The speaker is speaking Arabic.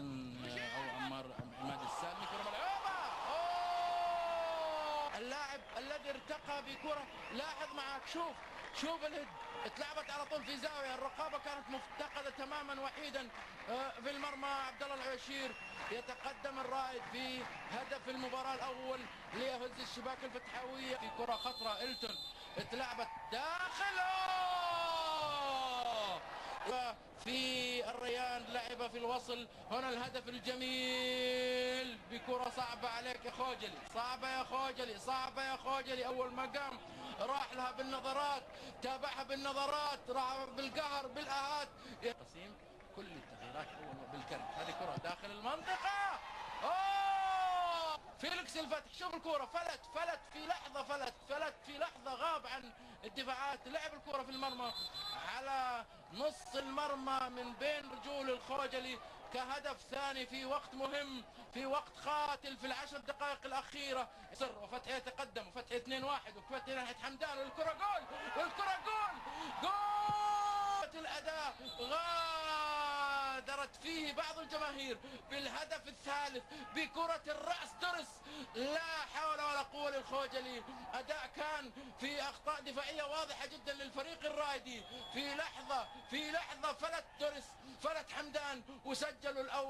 بن او عمار عماد السالمي. كره ملعوبه، اوه اللاعب الذي ارتقى بكره. لاحظ معك، شوف الهد اتلعبت على طول في زاويه، الرقابه كانت مفتقده تماما وحيدا في المرمى. عبد الله العباشير يتقدم الرائد في هدف المباراه الاول ليهز الشباك الفتحاويه. في كره خطره إلتون اتلعبت داخل، في الريان لعب في الوصل. هنا الهدف الجميل بكرة صعبة عليك يا خوجلي، صعبة يا خوجلي، صعبة يا خوجلي. أول ما قام راح لها بالنظرات، تابعها بالنظرات، راح بالقهر بالآهات. قسيم كل التغييرات أول بالكرت. هذه كرة داخل المنطقة، أوه فيليكس الفتح. شوف الكرة فلت في لحظة، فلت في لحظة، غاب عن الدفاعات، لعب الكرة في المرمى على نص المرمى من بين رجول الخوجلي كهدف ثاني في وقت مهم، في وقت قاتل في العشر دقائق الأخيرة. يصر وفتحي يتقدم، وفتحي 2-1، وفتحي ناحية حمدان، والكرة جول، والكرة جول. الأداء غادرت فيه بعض الجماهير بالهدف الثالث بكرة الرأس درس. لا حول ولا قوة للخوجلي. أداء كان في أخطاء دفاعية واضحة جدا للفريق الرائدي. في لحظة فلت درس، فلت حمدان، وسجلوا الأول.